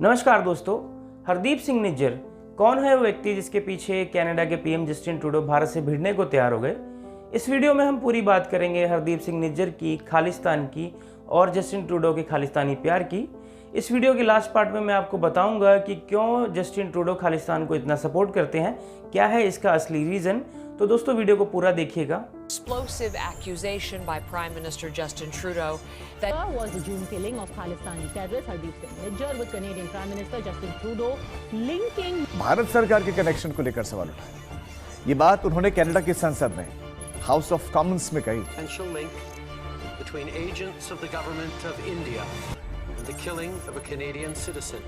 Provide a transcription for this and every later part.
नमस्कार दोस्तों। हरदीप सिंह निज्जर कौन है वो व्यक्ति जिसके पीछे कनाडा के पीएम जस्टिन ट्रूडो भारत से भिड़ने को तैयार हो गए। इस वीडियो में हम पूरी बात करेंगे हरदीप सिंह निज्जर की, खालिस्तान की और जस्टिन ट्रूडो के खालिस्तानी प्यार की। इस वीडियो के लास्ट पार्ट में मैं आपको बताऊंगा कि क्यों जस्टिन ट्रूडो खालिस्तान को इतना सपोर्ट करते हैं, क्या है इसका असली रीजन। तो दोस्तों वीडियो को पूरा देखिएगा। Explosive accusation by Prime Minister Justin Trudeau that was the June killing of Khalistani terrorist Hardeep Singh Nijjar with Canadian Prime Minister Justin Trudeau linking Bharat सरकार के कनेक्शन को लेकर सवाल उठाया। ये बात उन्होंने कनाडा की संसद में हाउस ऑफ कॉमन्स में कही। Potential link between agents of the government of India and the killing of a Canadian citizen,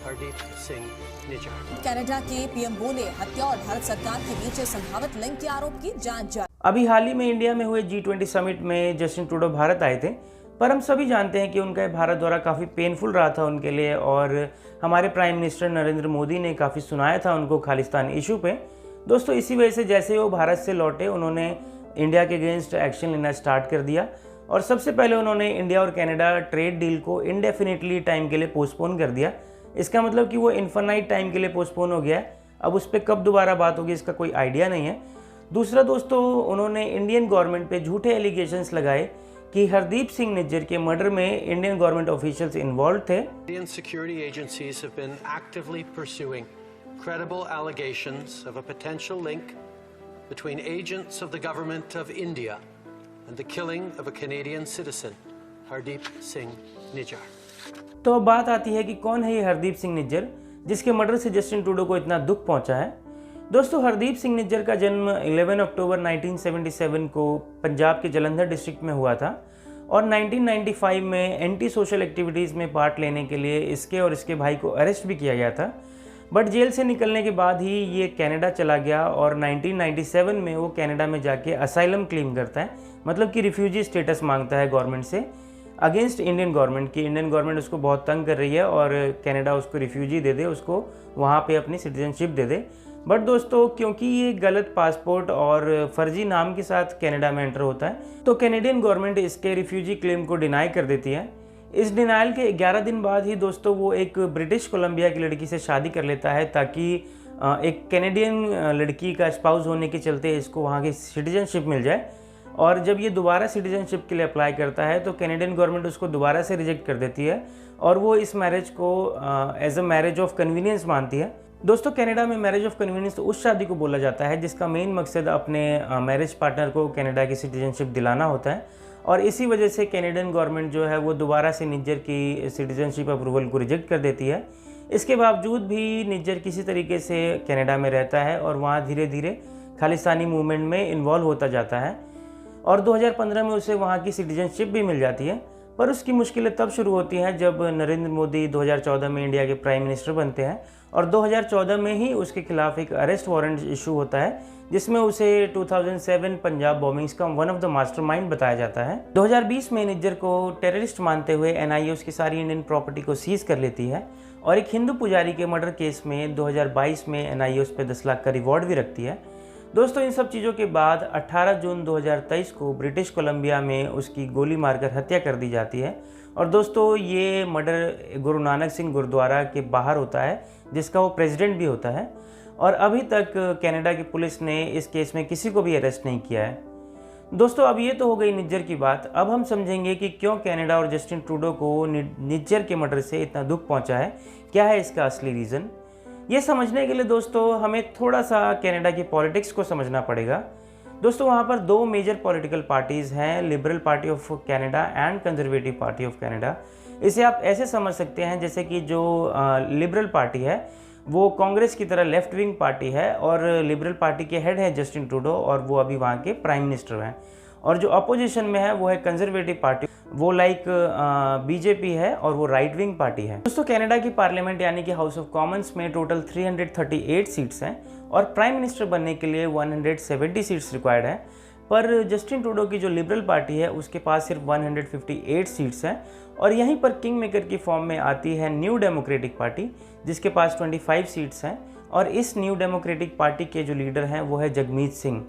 Hardeep Singh Nijjar। Canada के पीएम बोले हत्या और भारत सरकार के बीच संभावित लिंक के आरोप की जांच जारी। अभी हाल ही में इंडिया में हुए G20 समिट में जस्टिन ट्रूडो भारत आए थे, पर हम सभी जानते हैं कि उनका भारत दौरा काफ़ी पेनफुल रहा था उनके लिए और हमारे प्राइम मिनिस्टर नरेंद्र मोदी ने काफ़ी सुनाया था उनको खालिस्तान इशू पे। दोस्तों इसी वजह से जैसे वो भारत से लौटे उन्होंने इंडिया के अगेंस्ट एक्शन लेना स्टार्ट कर दिया और सबसे पहले उन्होंने इंडिया और कनाडा ट्रेड डील को इनडेफिनेटली टाइम के लिए पोस्टपोन कर दिया। इसका मतलब कि वो इन्फिनाइट टाइम के लिए पोस्टपोन हो गया है। अब उस पर कब दोबारा बात होगी इसका कोई आइडिया नहीं है। दूसरा दोस्तों, उन्होंने इंडियन गवर्नमेंट पे झूठे एलिगेशंस लगाए कि हरदीप सिंह निज्जर के मर्डर में इंडियन गवर्नमेंट ऑफिशियल्स इन्वॉल्व थे। Indian security agencies have been actively pursuing credible allegations of a potential link between agents of the government of India and the killing of a Canadian citizen, Hardeep Singh Nijjar। तो अब बात आती है कि कौन है ये हरदीप सिंह निज्जर जिसके मर्डर से जस्टिन ट्रूडो को इतना दुख पहुंचा है। दोस्तों हरदीप सिंह निज्जर का जन्म 11 अक्टूबर 1977 को पंजाब के जलंधर डिस्ट्रिक्ट में हुआ था और 1995 में एंटी सोशल एक्टिविटीज़ में पार्ट लेने के लिए इसके और इसके भाई को अरेस्ट भी किया गया था। बट जेल से निकलने के बाद ही ये कनाडा चला गया और 1997 में वो कनाडा में जाके असाइलम क्लेम करता है, मतलब कि रिफ्यूजी स्टेटस मांगता है गवर्नमेंट से अगेंस्ट इंडियन गवर्नमेंट की। इंडियन गवर्नमेंट उसको बहुत तंग कर रही है और कनाडा उसको रिफ्यूजी दे दे, उसको वहाँ पे अपनी सिटीजनशिप दे दे। बट दोस्तों क्योंकि ये गलत पासपोर्ट और फर्जी नाम के साथ कनाडा में एंटर होता है तो कैनेडियन गवर्नमेंट इसके रिफ्यूजी क्लेम को डिनाई कर देती है। इस डिनाइल के 11 दिन बाद ही दोस्तों वो एक ब्रिटिश कोलंबिया की लड़की से शादी कर लेता है ताकि एक कैनेडियन लड़की का स्पाउस होने के चलते इसको वहाँ की सिटीजनशिप मिल जाए। और जब ये दोबारा सिटीजनशिप के लिए अप्लाई करता है तो कैनेडियन गवर्नमेंट उसको दोबारा से रिजेक्ट कर देती है और वो इस मैरिज को as a marriage of convenience मानती है। दोस्तों कनाडा में मैरिज ऑफ कन्वीनियंस उस शादी को बोला जाता है जिसका मेन मकसद अपने मैरिज पार्टनर को कनाडा की सिटीजनशिप दिलाना होता है और इसी वजह से कैनेडियन गवर्नमेंट जो है वो दोबारा से निज्जर की सिटीजनशिप अप्रूवल को रिजेक्ट कर देती है। इसके बावजूद भी निज्जर किसी तरीके से कनाडा में रहता है और वहाँ धीरे धीरे खालिस्तानी मूवमेंट में इन्वॉल्व होता जाता है और 2015 में उसे वहाँ की सिटीजनशिप भी मिल जाती है। पर उसकी मुश्किलें तब शुरू होती हैं जब नरेंद्र मोदी 2014 में इंडिया के प्राइम मिनिस्टर बनते हैं और 2014 में ही उसके खिलाफ एक अरेस्ट वारंट इशू होता है जिसमें उसे 2007 पंजाब बॉम्बिंग्स का वन ऑफ द मास्टरमाइंड बताया जाता है। 2020 में निज्जर को टेररिस्ट मानते हुए एनआईए उसकी सारी इंडियन प्रॉपर्टी को सीज कर लेती है और एक हिंदू पुजारी के मर्डर केस में 2022 में एनआईए उस पर 10 लाख का रिवॉर्ड भी रखती है। दोस्तों इन सब चीज़ों के बाद 18 जून 2023 को ब्रिटिश कोलंबिया में उसकी गोली मारकर हत्या कर दी जाती है और दोस्तों ये मर्डर गुरु नानक सिंह गुरुद्वारा के बाहर होता है जिसका वो प्रेसिडेंट भी होता है और अभी तक कनाडा की पुलिस ने इस केस में किसी को भी अरेस्ट नहीं किया है। दोस्तों अब ये तो हो गई निज्जर की बात। अब हम समझेंगे कि क्यों कनाडा और जस्टिन ट्रूडो को निज्जर के मर्डर से इतना दुख पहुंचा है, क्या है इसका असली रीज़न। ये समझने के लिए दोस्तों हमें थोड़ा सा कनाडा की पॉलिटिक्स को समझना पड़ेगा। दोस्तों वहाँ पर दो मेजर पॉलिटिकल पार्टीज़ हैं, liberal party of Canada and conservative party of Canada. इसे आप ऐसे समझ सकते हैं जैसे कि जो लिबरल पार्टी है वो कांग्रेस की तरह लेफ्ट विंग पार्टी है और लिबरल पार्टी के हेड है जस्टिन ट्रूडो और वो अभी वहाँ के प्राइम मिनिस्टर हैं। और जो अपोजिशन में है वो है कंजर्वेटिव पार्टी, वो लाइक बीजेपी है और वो राइट विंग पार्टी है। दोस्तों कनाडा की पार्लियामेंट यानी कि हाउस ऑफ कॉमन्स में टोटल 338 सीट्स हैं और प्राइम मिनिस्टर बनने के लिए 170 सीट्स रिक्वायर्ड है। पर जस्टिन ट्रूडो की जो लिबरल पार्टी है उसके पास सिर्फ 158 सीट्स हैं और यहीं पर किंग मेकर की फॉर्म में आती है न्यू डेमोक्रेटिक पार्टी जिसके पास 25 सीट्स हैं और इस न्यू डेमोक्रेटिक पार्टी के जो लीडर हैं वो है जगमीत सिंह।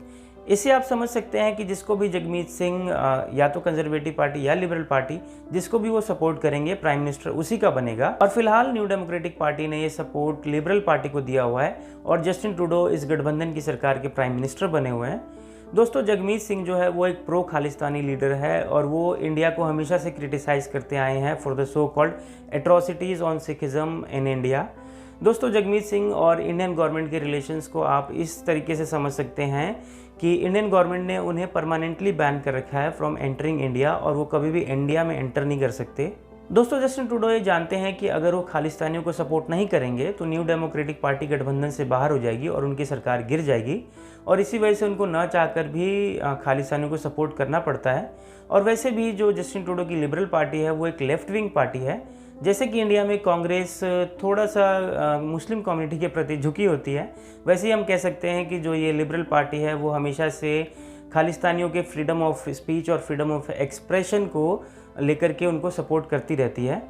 इससे आप समझ सकते हैं कि जिसको भी जगमीत सिंह या तो कंजर्वेटिव पार्टी या लिबरल पार्टी जिसको भी वो सपोर्ट करेंगे प्राइम मिनिस्टर उसी का बनेगा। और फिलहाल न्यू डेमोक्रेटिक पार्टी ने ये सपोर्ट लिबरल पार्टी को दिया हुआ है और जस्टिन ट्रूडो इस गठबंधन की सरकार के प्राइम मिनिस्टर बने हुए हैं। दोस्तों, जगमीत सिंह जो है वो एक प्रो खालिस्तानी लीडर है और वो इंडिया को हमेशा से क्रिटिसाइज़ करते आए हैं for the so called atrocities on Sikhism in India. दोस्तों, जगमीत सिंह और इंडियन गवर्नमेंट के रिलेशंस को आप इस तरीके से समझ सकते हैं कि इंडियन गवर्नमेंट ने उन्हें परमानेंटली बैन कर रखा है फ्रॉम एंटरिंग इंडिया और वो कभी भी इंडिया में एंटर नहीं कर सकते। दोस्तों, जस्टिन ट्रूडो ये जानते हैं कि अगर वो खालिस्तानियों को सपोर्ट नहीं करेंगे तो न्यू डेमोक्रेटिक पार्टी गठबंधन से बाहर हो जाएगी और उनकी सरकार गिर जाएगी और इसी वजह से उनको न चाहकर भी खालिस्तानियों को सपोर्ट करना पड़ता है। और वैसे भी जो जस्टिन ट्रूडो की लिबरल पार्टी है वो एक लेफ्ट विंग पार्टी है। जैसे कि इंडिया में कांग्रेस थोड़ा सा मुस्लिम कम्युनिटी के प्रति झुकी होती है, वैसे ही हम कह सकते हैं कि जो ये लिबरल पार्टी है वो हमेशा से खालिस्तानियों के फ्रीडम ऑफ स्पीच और फ्रीडम ऑफ एक्सप्रेशन को लेकर के उनको सपोर्ट करती रहती है।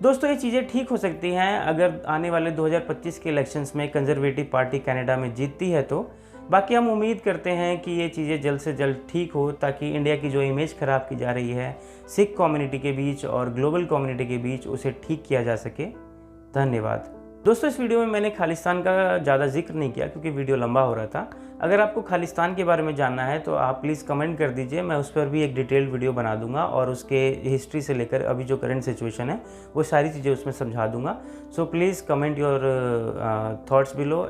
दोस्तों, ये चीज़ें ठीक हो सकती हैं अगर आने वाले 2025 के इलेक्शंस में कंजर्वेटिव पार्टी कनाडा में जीतती है तो। बाकी हम उम्मीद करते हैं कि ये चीज़ें जल्द से जल्द ठीक हो ताकि इंडिया की जो इमेज ख़राब की जा रही है सिख कम्युनिटी के बीच और ग्लोबल कम्युनिटी के बीच उसे ठीक किया जा सके। धन्यवाद। दोस्तों, इस वीडियो में मैंने खालिस्तान का ज़्यादा जिक्र नहीं किया क्योंकि वीडियो लंबा हो रहा था। अगर आपको खालिस्तान के बारे में जानना है तो आप प्लीज़ कमेंट कर दीजिए, मैं उस पर भी एक डिटेल्ड वीडियो बना दूंगा और उसके हिस्ट्री से लेकर अभी जो करंट सिचुएशन है वो सारी चीज़ें उसमें समझा दूंगा। So please comment your thoughts below.